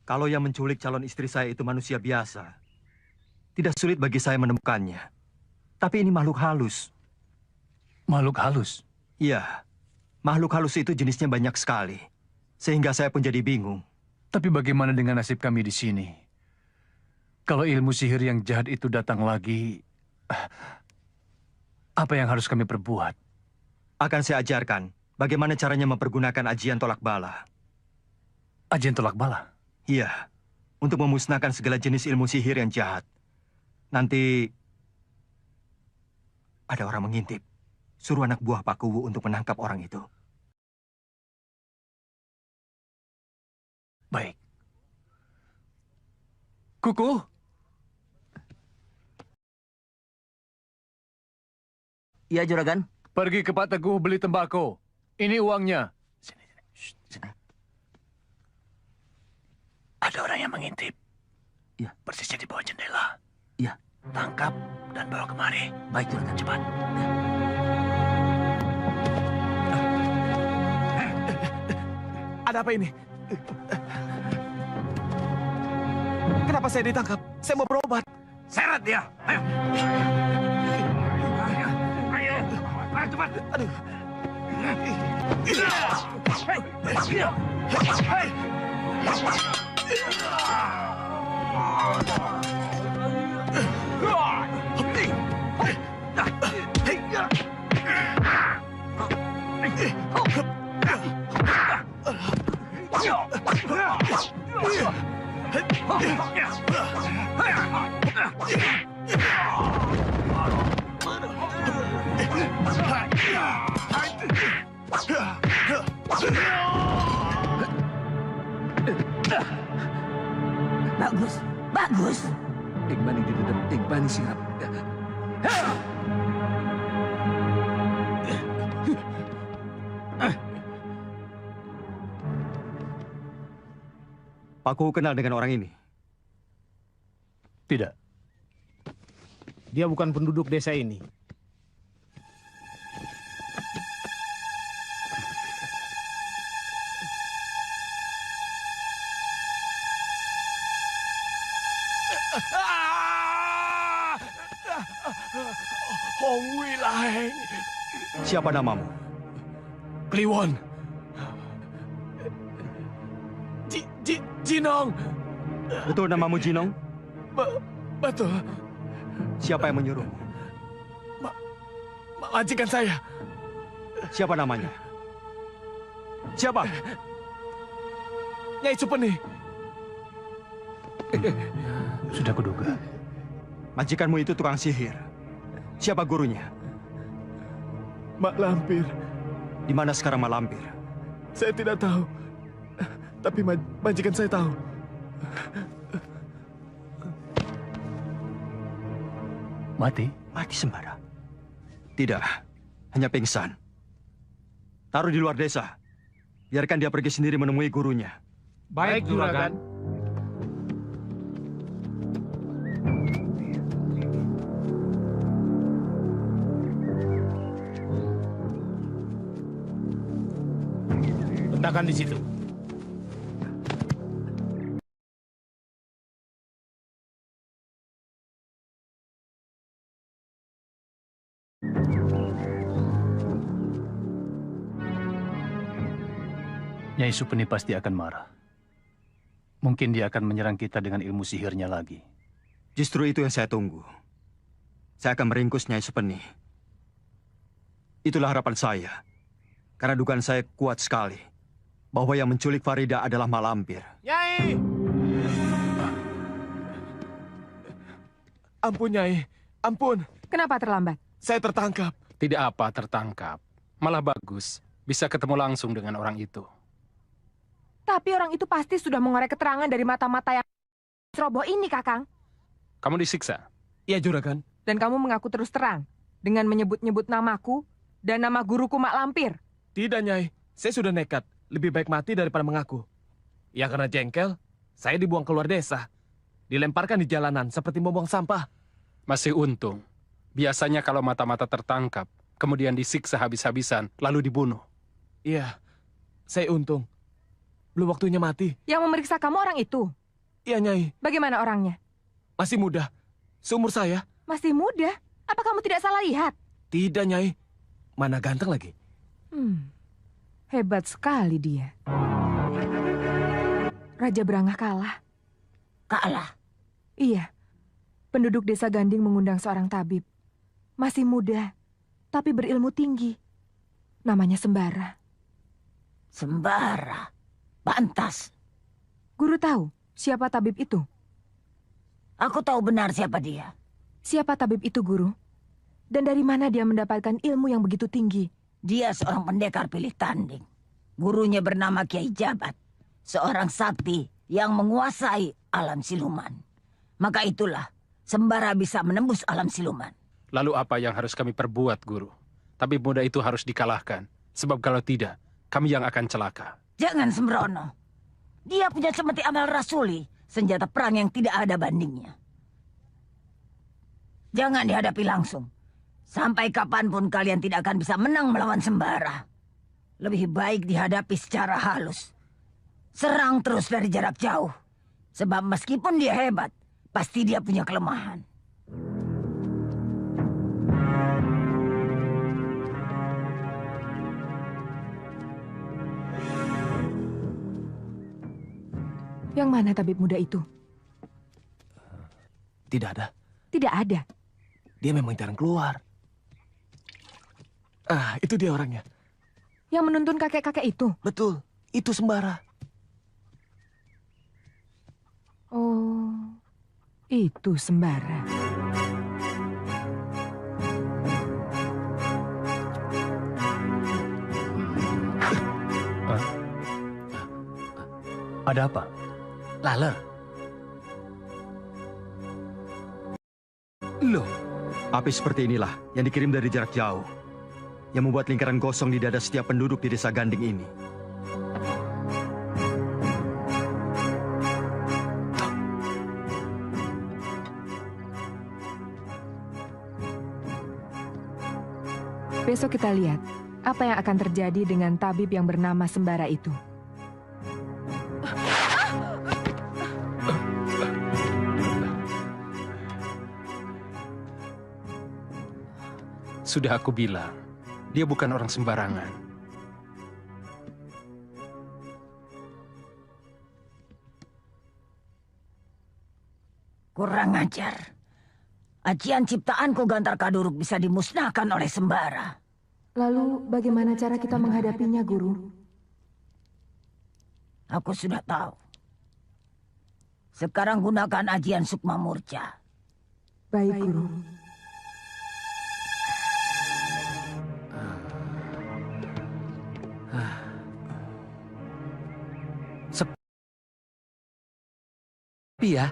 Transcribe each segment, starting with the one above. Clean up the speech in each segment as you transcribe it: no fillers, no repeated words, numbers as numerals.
Kalau yang menculik calon istri saya itu manusia biasa, tidak sulit bagi saya menemukannya. Tapi ini makhluk halus. Makhluk halus? Iya, makhluk halus itu jenisnya banyak sekali. Sehingga saya pun jadi bingung. Tapi bagaimana dengan nasib kami di sini? Kalau ilmu sihir yang jahat itu datang lagi, apa yang harus kami perbuat? Akan saya ajarkan bagaimana caranya mempergunakan ajian tolak bala. Ajian tolak bala? Iya, untuk memusnahkan segala jenis ilmu sihir yang jahat. Nanti ada orang mengintip. Suruh anak buah Pak Kuwu untuk menangkap orang itu. Baik. Kuku? Iya, Juragan. Pergi ke Pak Teguh beli tembakau. Ini uangnya. Sini. Sini. Ada orang yang mengintip. Ya. Persisnya di bawah jendela. Ya. Tangkap dan bawa kemari. Baik, Juragan. Cepat. Ya. Ada apa ini? Kenapa saya ditangkap? Saya mau berobat. Seret dia. Ayo. Ayo. Ayo cepat. Aduh. Bagus, bagus. Iqbal di dalam Iqbal siap. Pak Kuwu kenal dengan orang ini? Tidak. Dia bukan penduduk desa ini. Hong Wilaeng. Siapa namamu? Kliwon. Jinong. Betul namamu Jinong? Betul. Siapa yang menyuruh? Majikan saya. Siapa namanya? Siapa? Nyai Supeni. Sudah kuduga. Majikanmu itu tukang sihir. Siapa gurunya? Mak Lampir. Di mana sekarang Mak Lampir? Saya tidak tahu. Tapi majikan saya tahu. Mati? Mati sembara? Tidak, hanya pingsan. Taruh di luar desa. Biarkan dia pergi sendiri menemui gurunya. Baik, Juragan. Letakkan di situ. Nyai Supeni pasti akan marah. Mungkin dia akan menyerang kita dengan ilmu sihirnya lagi. Justru itu yang saya tunggu. Saya akan meringkus Nyai Supeni. Itulah harapan saya. Karena dugaan saya kuat sekali. bahwa yang menculik Farida adalah Mak Lampir. Nyai! Ampun, Nyai. Ampun. Kenapa terlambat? Saya tertangkap. Tidak apa tertangkap. Malah bagus. Bisa ketemu langsung dengan orang itu. Tapi orang itu pasti sudah mengorek keterangan dari mata-mata yang ceroboh ini, Kakang. Kamu disiksa. Iya, Juragan. Dan kamu mengaku terus terang dengan menyebut-nyebut namaku dan nama guruku Mak Lampir. Tidak, Nyai. Saya sudah nekat. Lebih baik mati daripada mengaku. Ya karena jengkel, saya dibuang keluar desa. Dilemparkan di jalanan seperti membuang sampah. Masih untung. Biasanya kalau mata-mata tertangkap, kemudian disiksa habis-habisan, lalu dibunuh. Iya, saya untung. Belum waktunya mati. Yang memeriksa kamu orang itu? Iya, Nyai. Bagaimana orangnya? Masih muda. Seumur saya. Masih muda? Apa kamu tidak salah lihat? Tidak, Nyai. Mana ganteng lagi. Hebat sekali dia. Raja Brangah kalah. Kalah. Iya. Penduduk desa Ganding mengundang seorang tabib. Masih muda, tapi berilmu tinggi. Namanya Sembara. Sembara. Pantas. Guru tahu siapa tabib itu? Aku tahu benar siapa dia. Siapa tabib itu, Guru? Dan dari mana dia mendapatkan ilmu yang begitu tinggi? Dia seorang pendekar pilih tanding. Gurunya bernama Kiai Jabat. Seorang sakti yang menguasai alam siluman. Maka itulah Sembara bisa menembus alam siluman. Lalu apa yang harus kami perbuat, Guru? Tabib muda itu harus dikalahkan. Sebab kalau tidak, kami yang akan celaka. Jangan sembrono. Dia punya cemeti amal rasuli. Senjata perang yang tidak ada bandingnya. Jangan dihadapi langsung. Sampai kapanpun kalian tidak akan bisa menang melawan Sembara. Lebih baik dihadapi secara halus. Serang terus dari jarak jauh. Sebab meskipun dia hebat, pasti dia punya kelemahan. Yang mana tabib muda itu? Tidak ada. Tidak ada. Dia memang jarang keluar. Ah, itu dia orangnya. Yang menuntun kakek-kakek itu? Betul. Itu Sembara. Oh, itu Sembara. Ada apa? Laler. Loh, Api seperti inilah yang dikirim dari jarak jauh. Yang membuat lingkaran gosong di dada setiap penduduk di desa Ganding ini. Besok kita lihat apa yang akan terjadi dengan tabib yang bernama Sembara itu. Sudah aku bilang, dia bukan orang sembarangan. Kurang ajar. Ajian ciptaanku Gantar Kaduruk bisa dimusnahkan oleh Sembara. Lalu bagaimana cara kita menghadapinya, Guru? Aku sudah tahu. Sekarang gunakan ajian Sukma Murca. Baik, Guru. Sepi ya?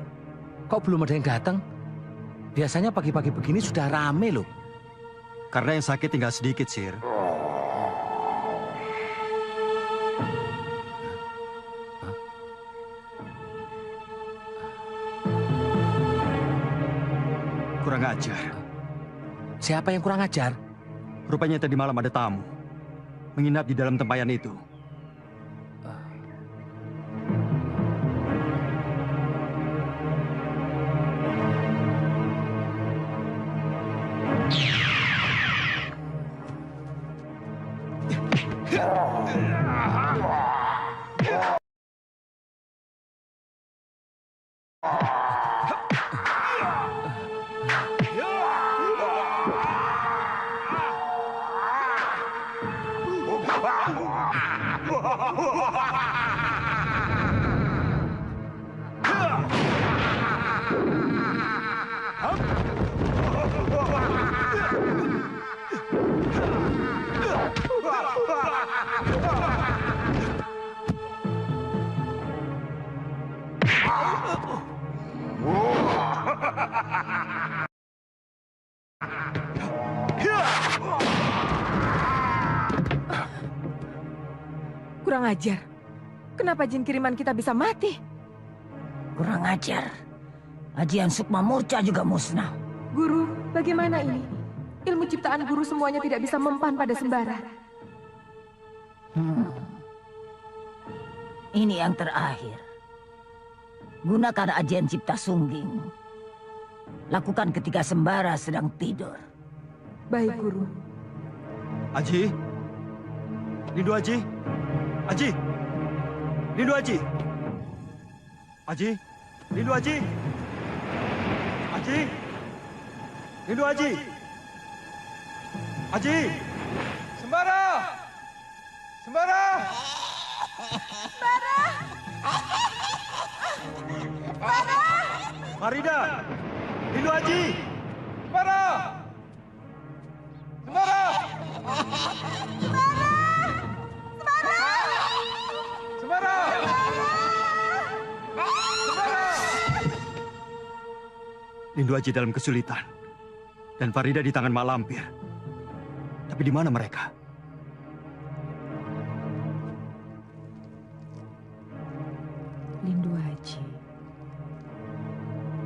Kok belum ada yang datang? Biasanya pagi-pagi begini sudah rame loh. Karena yang sakit tinggal sedikit, Sir. Kurang ajar. Siapa yang kurang ajar? Rupanya tadi malam ada tamu. Menginap di dalam tempayan itu. Kurang ajar. Kenapa jin kiriman kita bisa mati? Kurang ajar. Ajian Sukma Murca juga musnah. Guru, bagaimana ini? Ilmu ciptaan guru semuanya tidak bisa mempan pada sembara. Ini yang terakhir. Gunakan ajian Cipta Sungging. Lakukan ketika sembara sedang tidur. Baik, Guru. Aji? Lindu Aji? Aji? Lindu Aji? Aji? Lindu Aji? Aji? Lindu Aji? Aji? Sembara! Sembara! Farida! Lindu Aji! Sembara! Sembara! Sembara! Lindu Aji dalam kesulitan. Dan Farida di tangan Mak Lampir. Tapi di mana mereka? Lindu Aji.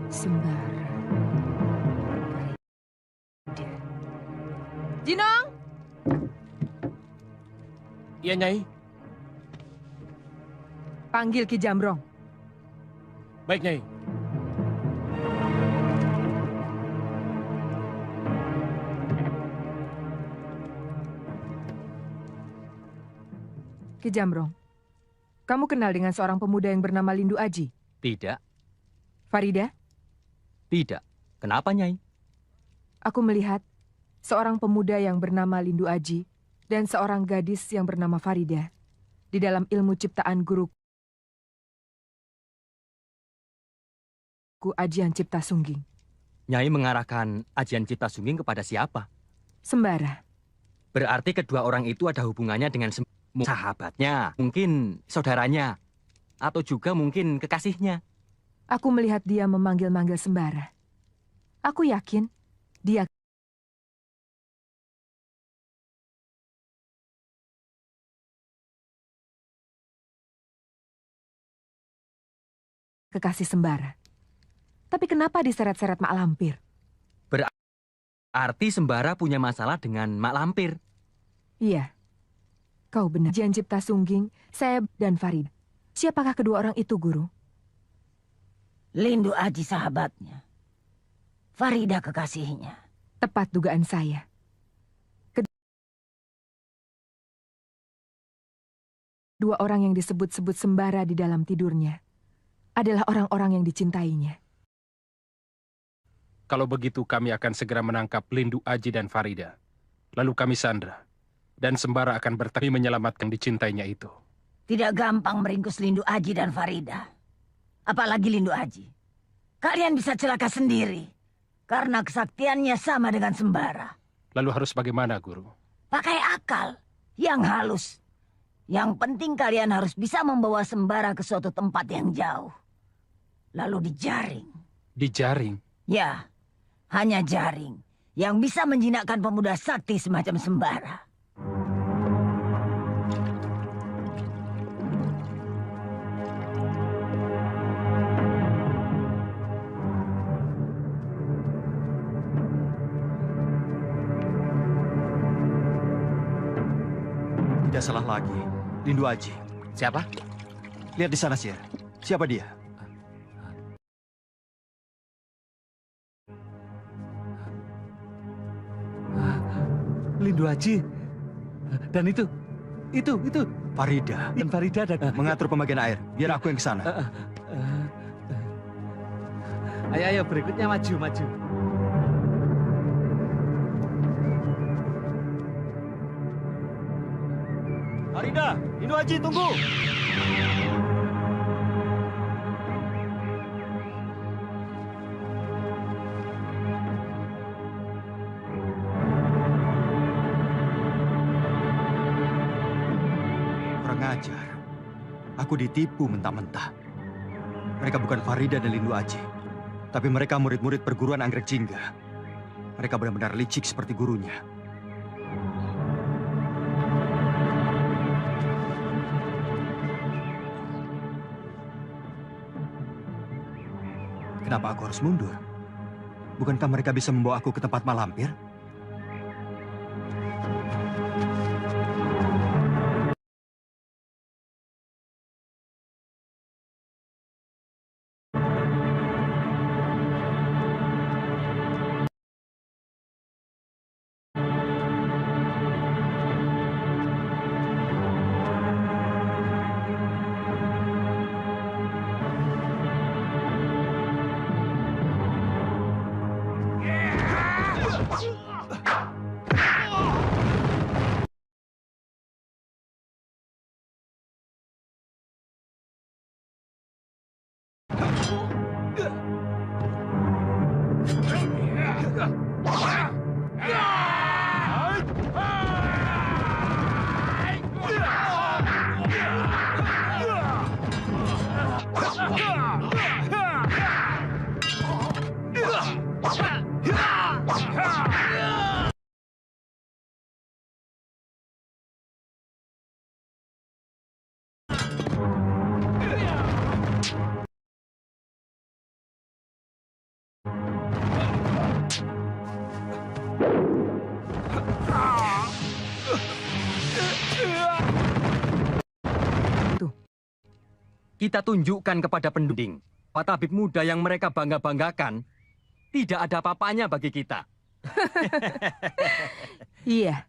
Sembara. Jinong! Iya, Nyai. Panggil Ki Jamrong. Baik, Nyai. Ki Jamrong, kamu kenal dengan seorang pemuda yang bernama Lindu Aji? Tidak, Farida? tidak. Kenapa, Nyai? Aku melihat seorang pemuda yang bernama Lindu Aji dan seorang gadis yang bernama Farida di dalam ilmu ciptaan guruku Ajian Cipta Sungging. Nyai mengarahkan ajian Cipta Sungging kepada siapa? Sembara. Berarti kedua orang itu ada hubungannya dengan sahabatnya, mungkin saudaranya, atau juga mungkin kekasihnya. Aku melihat dia memanggil-manggil Sembara. Aku yakin dia kekasih Sembara. Tapi kenapa diseret-seret Mak Lampir? Berarti Sembara punya masalah dengan Mak Lampir. Iya, kau benar. Ajian Cipta Sungging, saya dan Farid. Siapakah kedua orang itu, Guru? Lindu Aji sahabatnya. Farida kekasihnya. Tepat dugaan saya. Dua orang yang disebut-sebut Sembara di dalam tidurnya adalah orang-orang yang dicintainya. Kalau begitu kami akan segera menangkap Lindu Aji dan Farida. Lalu kami sandra. Dan Sembara akan bertani menyelamatkan dicintainya itu. Tidak gampang meringkus Lindu Aji dan Farida. Apalagi Lindu Aji. Kalian bisa celaka sendiri. Karena kesaktiannya sama dengan Sembara. Lalu harus bagaimana, Guru? Pakai akal yang halus. Yang penting kalian harus bisa membawa Sembara ke suatu tempat yang jauh. Lalu dijaring. Dijaring? Ya, hanya jaring yang bisa menjinakkan pemuda sakti semacam Sembara. Tidak salah lagi. Lindu Aji. Siapa? Lihat di sana, Sir. Siapa dia? Lindu Aji. Dan itu. Farida. Dan Farida dan... Mengatur pembagian air. Biar aku yang ke sana. Ayo, berikutnya maju. Farida, Lindu Aji, tunggu! Kurang ajar. Aku ditipu mentah-mentah. Mereka bukan Farida dan Lindu Aji, tapi mereka murid-murid perguruan Anggrek Jingga. Mereka benar-benar licik seperti gurunya. Kenapa aku harus mundur? Bukankah mereka bisa membawa aku ke tempat malampir? Kita tunjukkan kepada penduduk, Pak Tabib muda yang mereka bangga-banggakan, tidak ada apa-apanya bagi kita. Iya,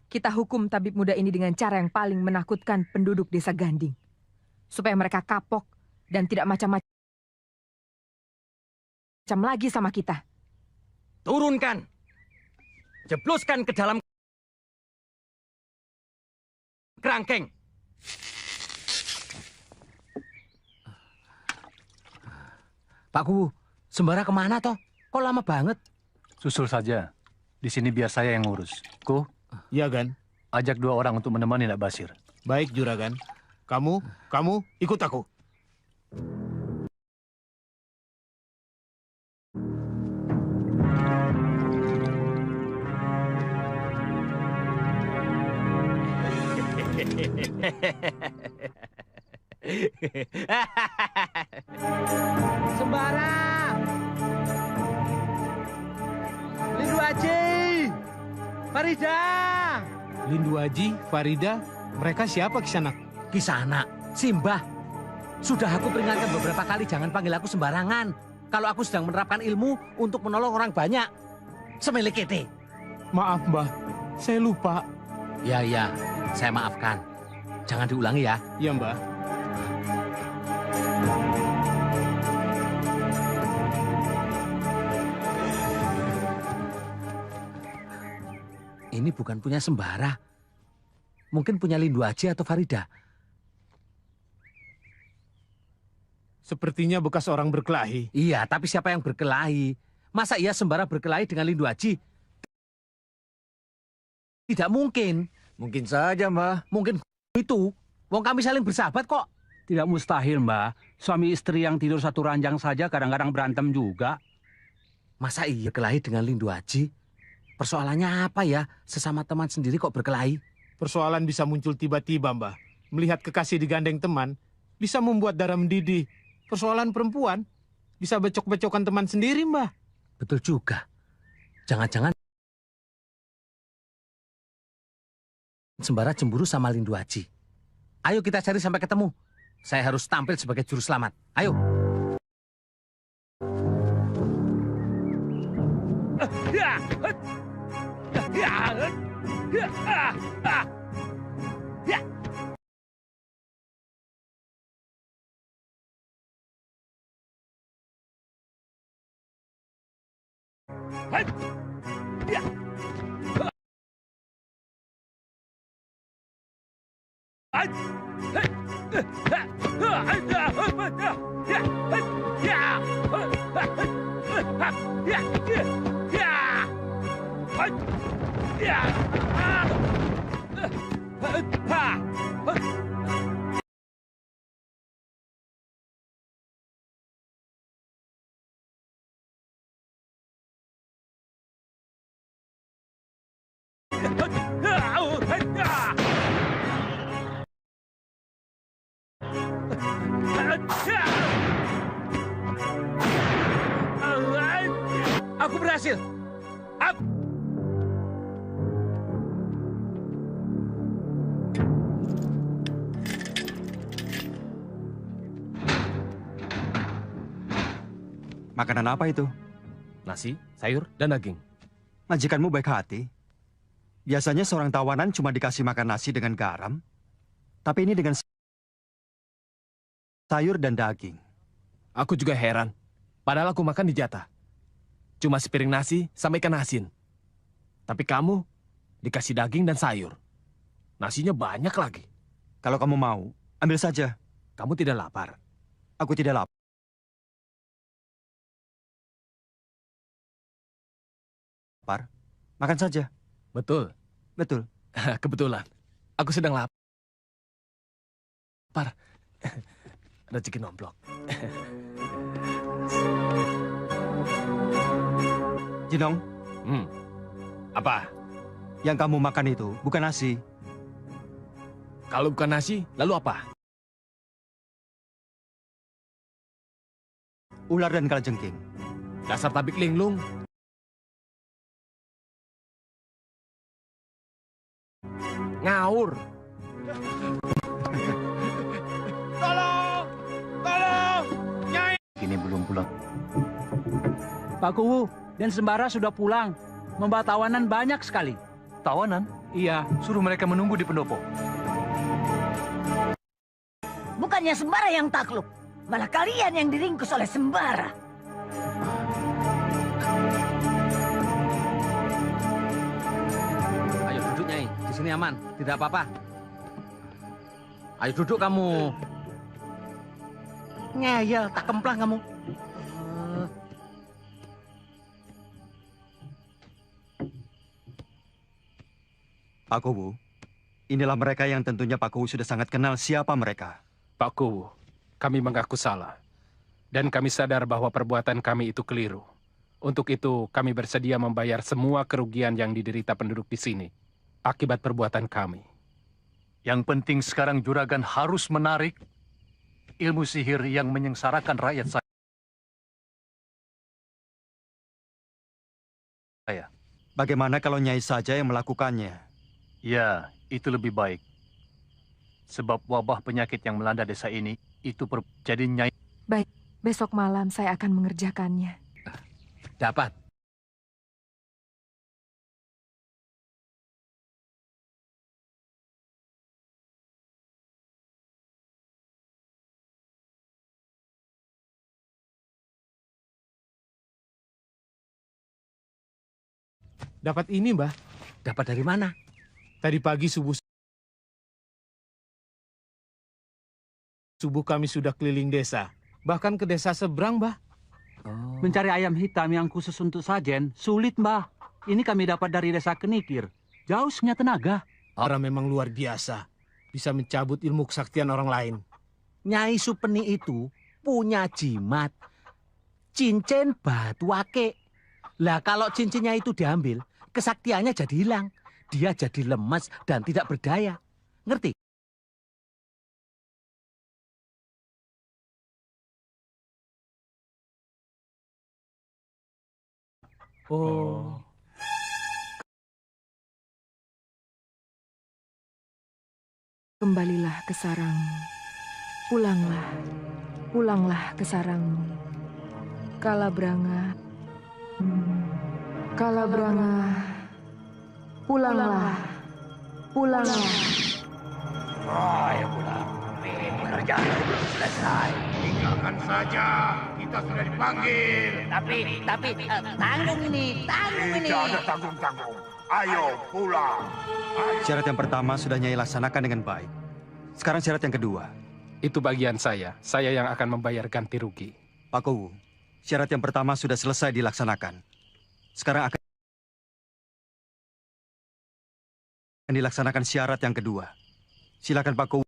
kita hukum tabib muda ini dengan cara yang paling menakutkan penduduk desa Ganding. Supaya mereka kapok dan tidak macam-macam lagi sama kita. Turunkan! Jebloskan ke dalam kerangkeng. Pak Kuwu, Sembara kemana toh? Kok lama banget? Susul saja. Di sini biar saya yang ngurus. Ko, Ya, Gan. ajak 2 orang untuk menemani Nak Basir. Baik, Juragan. Kamu ikut aku. Sembara! Lindu Aji! Farida! Lindu Aji, Farida, mereka siapa Kisanak? Kisana, Simbah. Sudah aku peringatkan beberapa kali jangan panggil aku sembarangan. Kalau aku sedang menerapkan ilmu untuk menolong orang banyak. Semelikete. Maaf, Mbah. Saya lupa. Ya, saya maafkan. Jangan diulangi ya. Ya, Mbah. Ini bukan punya Sembara. Mungkin punya Lindu Aji atau Farida. Sepertinya bekas orang berkelahi. Iya, tapi siapa yang berkelahi? Masa iya Sembara berkelahi dengan Lindu Aji? Tidak mungkin. Mungkin saja, Mbah. Mungkin itu. Wong kami saling bersahabat kok. Tidak mustahil, Mbah. Suami istri yang tidur satu ranjang saja kadang-kadang berantem juga. Masa iya berkelahi dengan Lindu Aji? Persoalannya apa ya? Sesama teman sendiri kok berkelahi? Persoalan bisa muncul tiba-tiba, Mbah. Melihat kekasih digandeng teman, bisa membuat darah mendidih. Persoalan perempuan, bisa becok-becokan teman sendiri, Mbah. Betul juga. Jangan-jangan Sembara cemburu sama Lindu Aji. Ayo kita cari sampai ketemu. Saya harus tampil sebagai juru selamat. Ayo. Aku berhasil. Makanan apa itu? Nasi, sayur, dan daging. Majikanmu baik hati. Biasanya seorang tawanan cuma dikasih makan nasi dengan garam. Tapi ini dengan sayur dan daging. Aku juga heran. Padahal aku makan di jatah. Cuma sepiring nasi sama ikan asin. Tapi kamu dikasih daging dan sayur. Nasinya banyak lagi. Kalau kamu mau, ambil saja. Kamu tidak lapar? Aku tidak lapar. Makan saja. Betul. Betul. Kebetulan. Aku sedang lapar. Rezeki nomplok. Jinong, Apa? yang kamu makan itu bukan nasi. Kalau bukan nasi, lalu apa? Ular dan kalajengking. Dasar tabik linglung. Ngawur. Tolong! Tolong! Nyai! Ini belum pulang. Pak Kuwu dan Sembara sudah pulang. Membawa tawanan banyak sekali. Tawanan? Iya. Suruh mereka menunggu di pendopo. Bukannya Sembara yang takluk, malah kalian yang diringkus oleh Sembara. Ayo duduk, Nyai. Di sini aman, tidak apa-apa. Ayo duduk kamu. Ngeyel, tak kemplang kamu. Pak Kuwu, inilah mereka yang tentunya Pak Kuwu sudah sangat kenal siapa mereka. Pak Kuwu, kami mengaku salah. Dan kami sadar bahwa perbuatan kami itu keliru. Untuk itu, kami bersedia membayar semua kerugian yang diderita penduduk di sini akibat perbuatan kami. Yang penting sekarang Juragan harus menarik ilmu sihir yang menyengsarakan rakyat saya. Bagaimana kalau Nyai saja yang melakukannya? Ya, itu lebih baik. Sebab wabah penyakit yang melanda desa ini, itu jadi Nyai. Baik, besok malam saya akan mengerjakannya. Dapat. Dapat ini, Mbah. Dapat dari mana? Tadi pagi subuh kami sudah keliling desa. Bahkan ke desa seberang, Mbah. Mencari ayam hitam yang khusus untuk sajen, sulit, Mbah. Ini kami dapat dari desa Kenikir. Jauh punya tenaga. Orang memang luar biasa. Bisa mencabut ilmu kesaktian orang lain. Nyai Supeni itu punya jimat. Cincin batu ake. Lah kalau cincinnya itu diambil, kesaktiannya jadi hilang. Dia jadi lemas dan tidak berdaya. Ngerti? Oh. Kembalilah ke sarangmu. Pulanglah. Pulanglah ke sarangmu. Kalabranga. Kalabranga. Pulanglah. Pulanglah. Ayo pulang. Ini pekerjaan belum selesai. Tinggalkan saja. Kita sudah dipanggil. Tapi tanggung ini. Tidak ada tanggung-tanggung. Ayo pulang. Syarat yang pertama sudah Nyai laksanakan dengan baik. Sekarang syarat yang kedua. Itu bagian saya. Saya yang akan membayar ganti rugi. Pak Kowu, syarat yang pertama sudah selesai dilaksanakan. Sekarang akan dilaksanakan syarat yang kedua. Silakan Pak Kowu.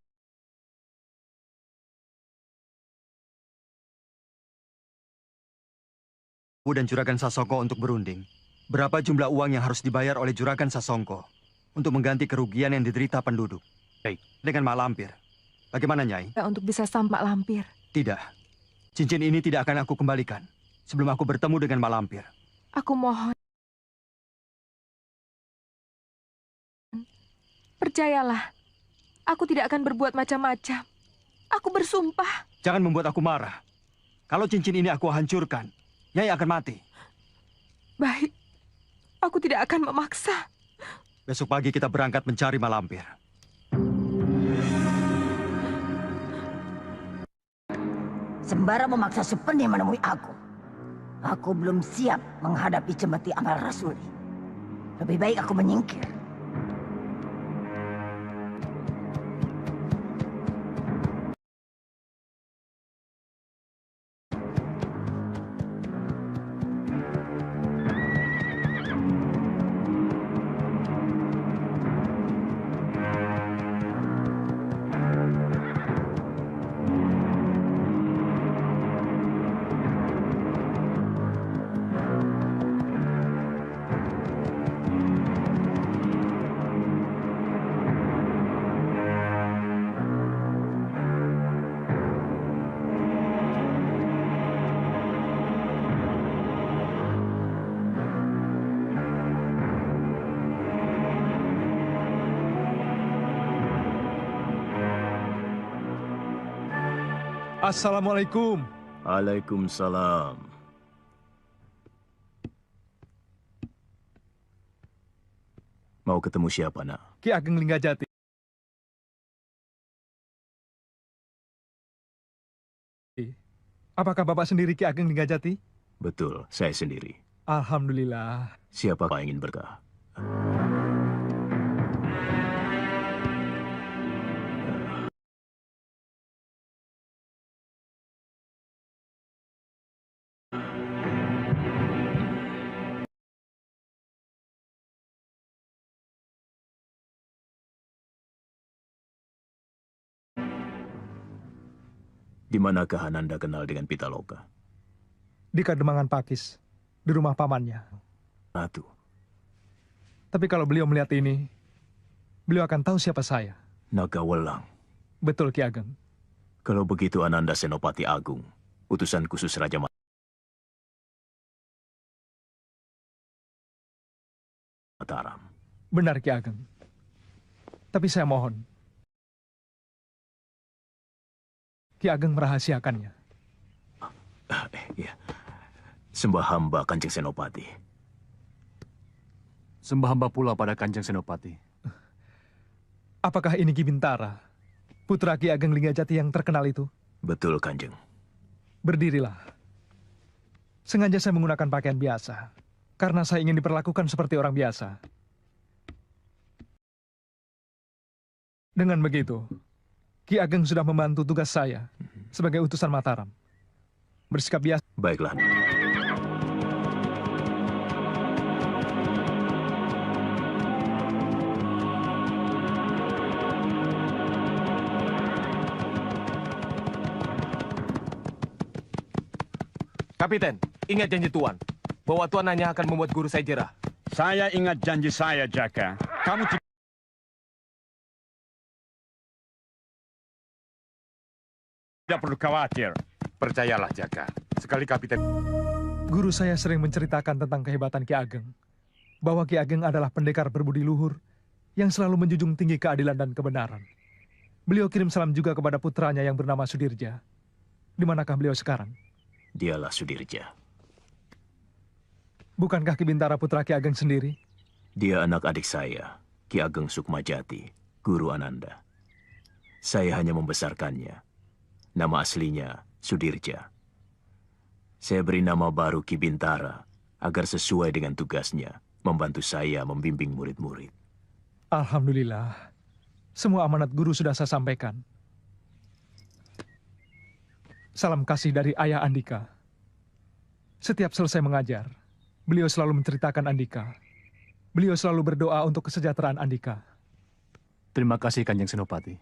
Dan Juragan Sasongko untuk berunding. Berapa jumlah uang yang harus dibayar oleh Juragan Sasongko untuk mengganti kerugian yang diderita penduduk? Baik. Dengan Mak Lampir. Bagaimana, Nyai? Untuk bisa sampak Lampir. Tidak. Cincin ini tidak akan aku kembalikan sebelum aku bertemu dengan Mak Lampir. Aku mohon. Percayalah, aku tidak akan berbuat macam-macam. Aku bersumpah. Jangan membuat aku marah. Kalau cincin ini aku hancurkan, Nyai akan mati. Baik, aku tidak akan memaksa. Besok pagi kita berangkat mencari Mak Lampir. Sembara memaksa Supeni menemui aku. Aku belum siap menghadapi Cemeti Amal Rasuli. Lebih baik aku menyingkir. Assalamualaikum. Waalaikumsalam. Mau ketemu siapa, nak? Ki Ageng Linggajati. Apakah Bapak sendiri Ki Ageng Linggajati? Betul, saya sendiri. Alhamdulillah. Siapa yang ingin berkah? Di manakah Ananda kenal dengan Pitaloka? Di Kademangan Pakis, di rumah pamannya. Ratu. Tapi kalau beliau melihat ini, beliau akan tahu siapa saya. Naga Welang. Betul, Ki Ageng. Kalau begitu Ananda Senopati Agung, utusan khusus Raja Mataram. Benar, Ki Ageng. Tapi saya mohon, Ki Ageng merahasiakannya. Iya. Sembah hamba Kanjeng Senopati. Sembah hamba pula pada Kanjeng Senopati. Apakah ini Ki Bintara, putra Ki Ageng Linggajati yang terkenal itu? Betul, Kanjeng. Berdirilah. Sengaja saya menggunakan pakaian biasa, karena saya ingin diperlakukan seperti orang biasa. Dengan begitu, Ki Ageng sudah membantu tugas saya sebagai utusan Mataram. Bersikap biasa. Baiklah. Kapiten, ingat janji Tuan, bahwa Tuan hanya akan membuat guru saya jerah. Saya ingat janji saya, Jaka. Kamu tidak perlu khawatir. Percayalah, Jaka. Sekali Kapiten... Guru saya sering menceritakan tentang kehebatan Ki Ageng. Bahwa Ki Ageng adalah pendekar berbudi luhur yang selalu menjunjung tinggi keadilan dan kebenaran. Beliau kirim salam juga kepada putranya yang bernama Sudirja. Di manakah beliau sekarang? Dialah Sudirja. Bukankah Ki Bintara putra Ki Ageng sendiri? Dia anak adik saya, Ki Ageng Sukmajati, guru Ananda. Saya hanya membesarkannya. Nama aslinya Sudirja. Saya beri nama baru Ki Bintara agar sesuai dengan tugasnya membantu saya membimbing murid-murid. Alhamdulillah. Semua amanat guru sudah saya sampaikan. Salam kasih dari Ayah Andika. Setiap selesai mengajar, beliau selalu menceritakan Andika. Beliau selalu berdoa untuk kesejahteraan Andika. Terima kasih Kanjeng Senopati.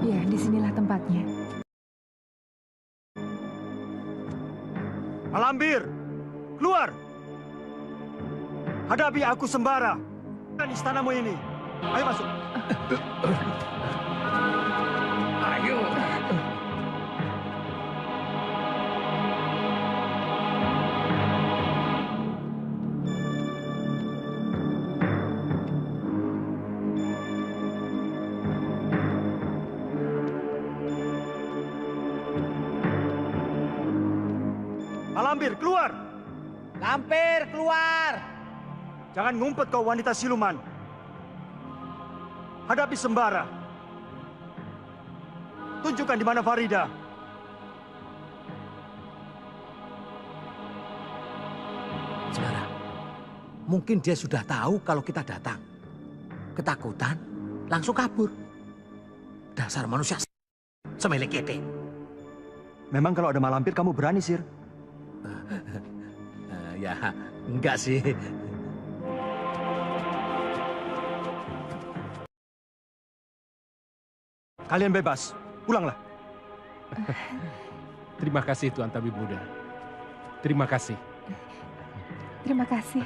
Ya, disinilah tempatnya. Malambir, keluar! Hadapi aku Sembara dan istanamu ini. Ayo masuk. Ayo. Malambir, keluar! Lampir, keluar! Jangan ngumpet kau wanita siluman. Hadapi Sembara. Tunjukkan di mana Farida. Sembara, mungkin dia sudah tahu kalau kita datang. Ketakutan, langsung kabur. Dasar manusia semele kete. Memang kalau ada malampir kamu berani, Sir? Ya, enggak sih. Kalian bebas. Pulanglah. Terima kasih Tuan Tabib Muda. Terima kasih. Terima kasih.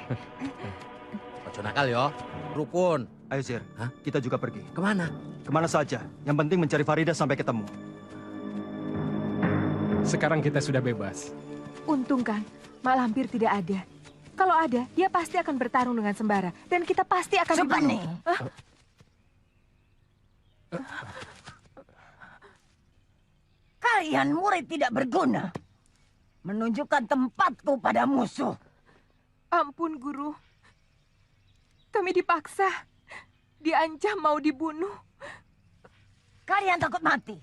Ojo nakal yo, rukun. Ayo Sir, kita juga pergi. Kemana? Kemana saja. Yang penting mencari Farida sampai ketemu. Sekarang kita sudah bebas. Untung kan, Mak Lampir tidak ada. Kalau ada, dia pasti akan bertarung dengan Sembara. Dan kita pasti akan Supani. dibunuh. Kalian murid tidak berguna. Menunjukkan tempatku pada musuh. Ampun, Guru. Kami dipaksa. Diancam mau dibunuh. Kalian takut mati.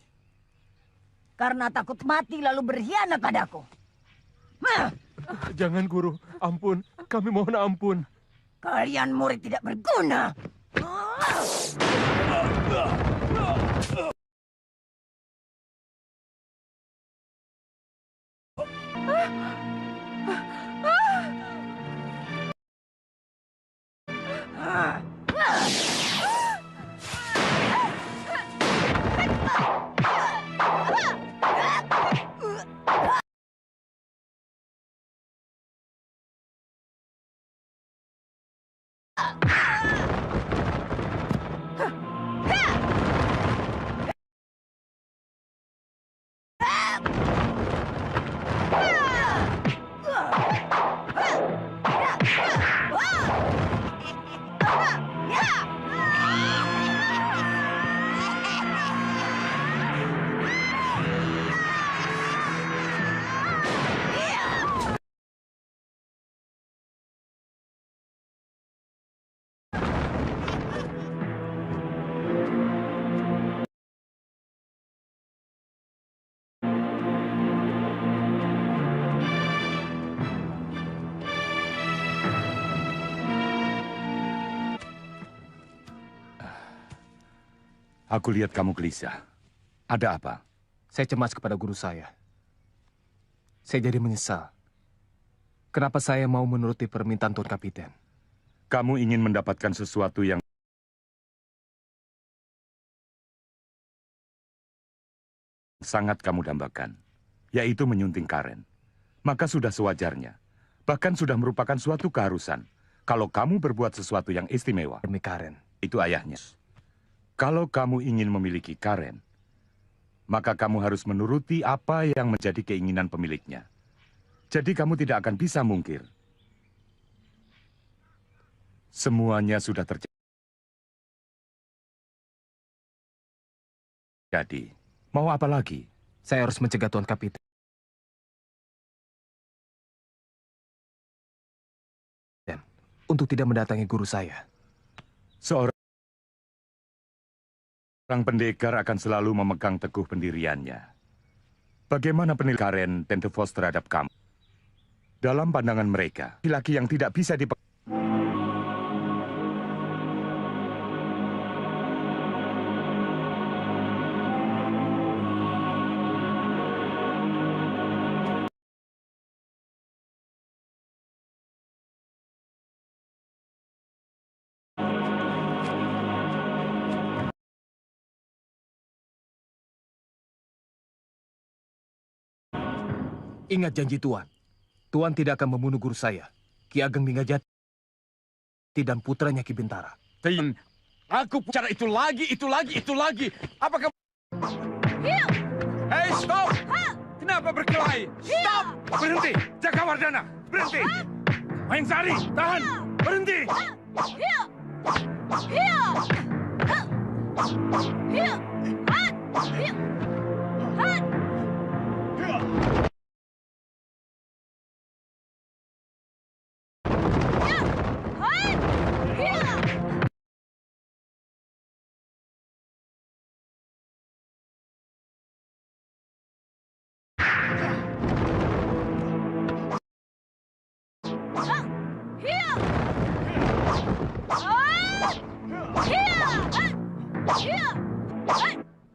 Karena takut mati lalu berkhianat padaku. Jangan, Guru. Ampun. Kami mohon ampun. Kalian murid tidak berguna. Aku lihat kamu gelisah. Ada apa? Saya cemas kepada guru saya. Saya jadi menyesal. Kenapa saya mau menuruti permintaan Tuan Kapiten? Kamu ingin mendapatkan sesuatu yang sangat kamu dambakan, yaitu menyunting Karen. Maka sudah sewajarnya, bahkan sudah merupakan suatu keharusan, kalau kamu berbuat sesuatu yang istimewa. Demi Karen. Itu ayahnya. Kalau kamu ingin memiliki Karen, maka kamu harus menuruti apa yang menjadi keinginan pemiliknya. Jadi kamu tidak akan bisa mungkir. Semuanya sudah terjadi. Jadi, mau apa lagi? Saya harus mencegah Tuan Kapiten untuk tidak mendatangi guru saya. Seorang pendekar akan selalu memegang teguh pendiriannya. Bagaimana penilaian Karen Tentefos terhadap kamu? Dalam pandangan mereka, laki-laki yang tidak bisa Ingat janji Tuan. Tuan tidak akan membunuh guru saya, Ki Ageng Ninggajati dan putranya Ki Bintara. Tin, aku bicara itu lagi. Apakah... Hei, stop! Kenapa berkelahi? Stop! Berhenti! Jakawardhana, berhenti! Mahengsari, tahan! Berhenti!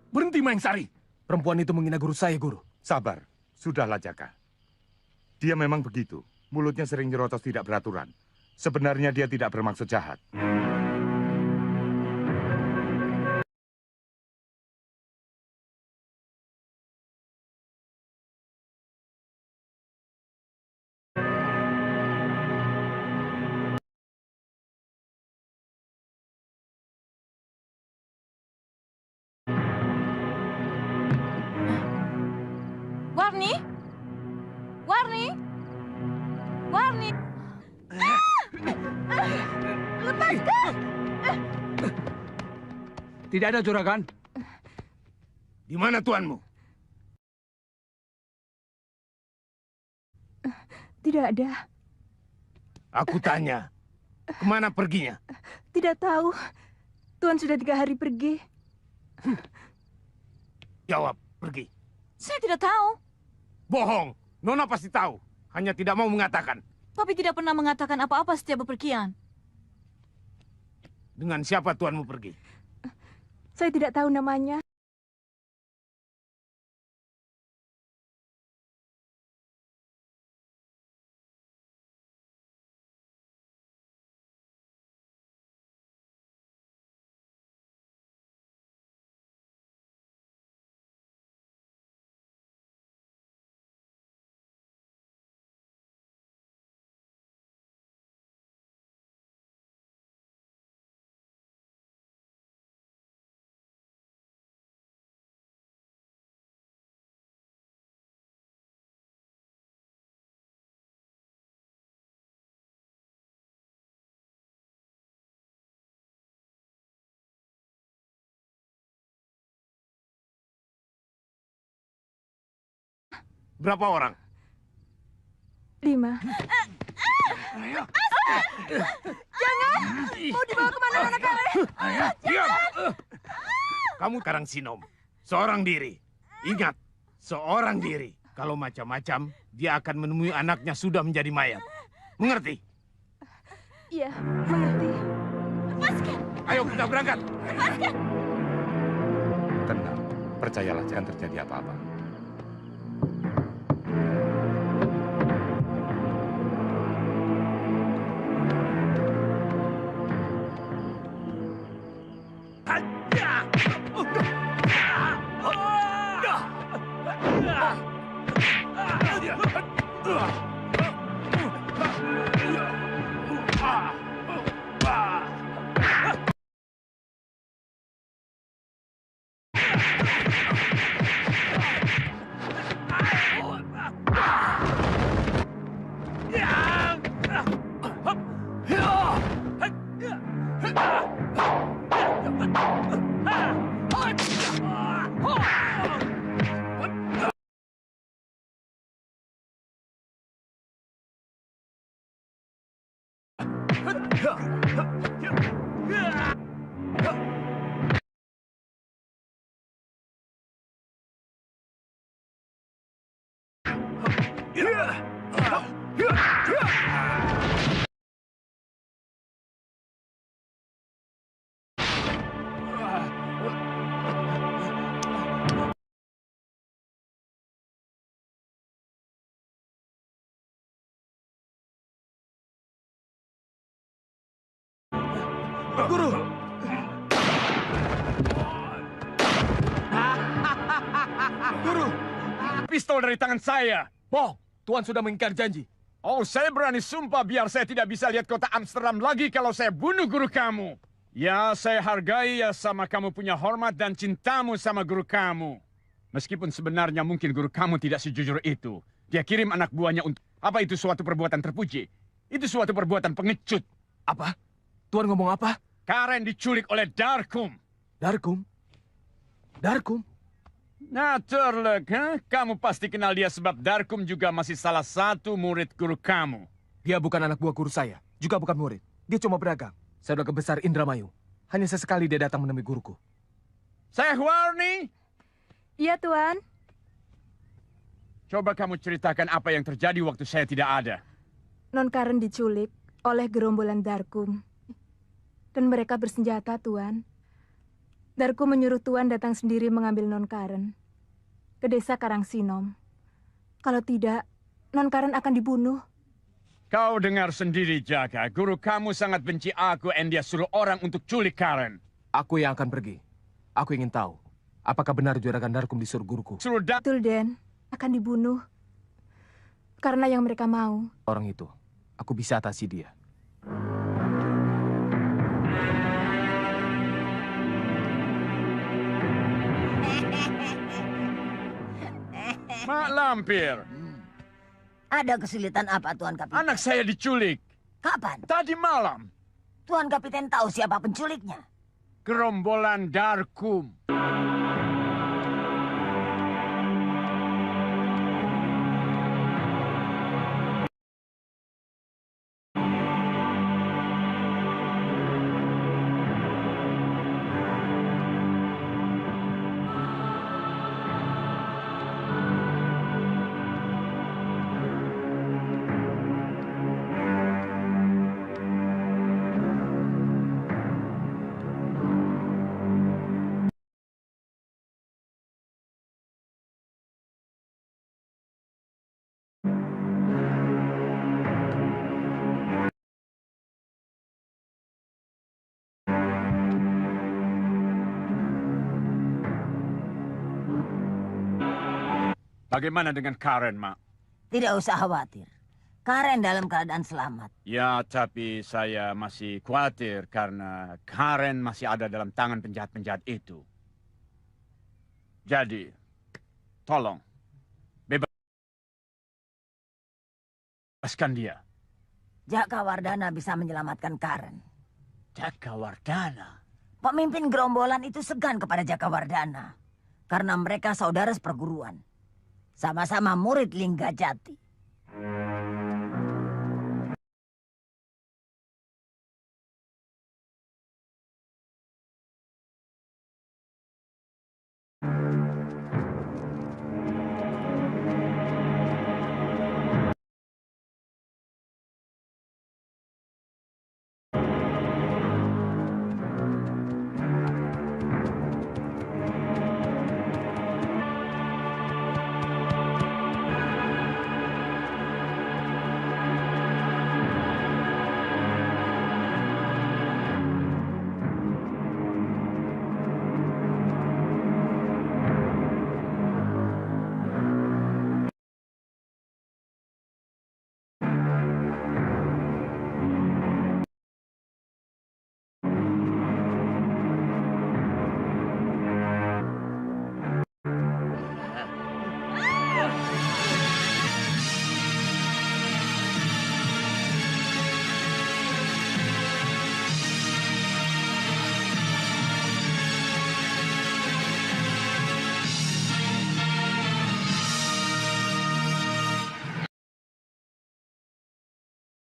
Berhenti, Mahengsari! Perempuan itu menghina guru saya, Guru. Sabar, sudahlah Jaka. Dia memang begitu. Mulutnya sering nyerotos tidak beraturan. Sebenarnya dia tidak bermaksud jahat. Warni? Warni? Warni? Lepaskan! Tidak ada juragan. Di mana tuanmu? Tidak ada. Aku tanya, kemana perginya? Tidak tahu. Tuan sudah 3 hari pergi. Jawab, pergi. Saya tidak tahu. Bohong, Nona pasti tahu. Hanya tidak mau mengatakan. Papi tidak pernah mengatakan apa-apa setiap bepergian. Dengan siapa tuanmu pergi? Saya tidak tahu namanya. Berapa orang? 5. Jangan! Mau dibawa kemana-mana kalian? Diam! Kamu Karang Sinom, seorang diri. Ingat, seorang diri. Kalau macam-macam, dia akan menemui anaknya sudah menjadi mayat. Mengerti? Iya, mengerti. Lepaskan! Ayo kita berangkat! Lepaskan! Tenang, percayalah jangan terjadi apa-apa. Guru! Guru! Pistol dari tangan saya. Bohong! Tuan sudah mengingkari janji. Oh, saya berani sumpah biar saya tidak bisa lihat kota Amsterdam lagi kalau saya bunuh guru kamu. Ya, saya hargai ya sama kamu punya hormat dan cintamu sama guru kamu. Meskipun sebenarnya mungkin guru kamu tidak sejujur itu. Dia kirim anak buahnya untuk... Apa itu suatu perbuatan terpuji? Itu suatu perbuatan pengecut. Apa? Tuan ngomong apa? Karen diculik oleh Darkum. Darkum? Darkum? Natuurlijk, kamu pasti kenal dia sebab Darkum juga masih salah satu murid guru kamu. Dia bukan anak buah guru saya, juga bukan murid. Dia cuma berdagang. Saya udah besar Indramayu. Hanya sesekali dia datang menemui guruku. Saya Warni. Iya, Tuan. Coba kamu ceritakan apa yang terjadi waktu saya tidak ada. Non Karen diculik oleh gerombolan Darkum. Dan mereka bersenjata, Tuan. Darkum menyuruh Tuan datang sendiri mengambil Non Karen ke desa Karangsinom. Kalau tidak, Non Karen akan dibunuh. Kau dengar sendiri, Jaka. Guru kamu sangat benci aku dan dia suruh orang untuk culik Karen. Aku yang akan pergi. Aku ingin tahu, apakah benar Juragan Darkum disuruh guruku? Betul, Den. Akan dibunuh. Karena yang mereka mau. Orang itu, aku bisa atasi dia. Mak Lampir. Ada kesulitan apa, Tuan Kapiten? Anak saya diculik. Kapan? Tadi malam. Tuan Kapiten tahu siapa penculiknya? Gerombolan Darkum. Bagaimana dengan Karen, Mak? Tidak usah khawatir. Karen dalam keadaan selamat. Ya, tapi saya masih khawatir karena Karen masih ada dalam tangan penjahat-penjahat itu. Jadi, tolong, bebaskan dia. Jaka Wardana bisa menyelamatkan Karen. Jaka Wardana? Pemimpin gerombolan itu segan kepada Jaka Wardana. Karena mereka saudara seperguruan. Sama-sama murid Linggajati.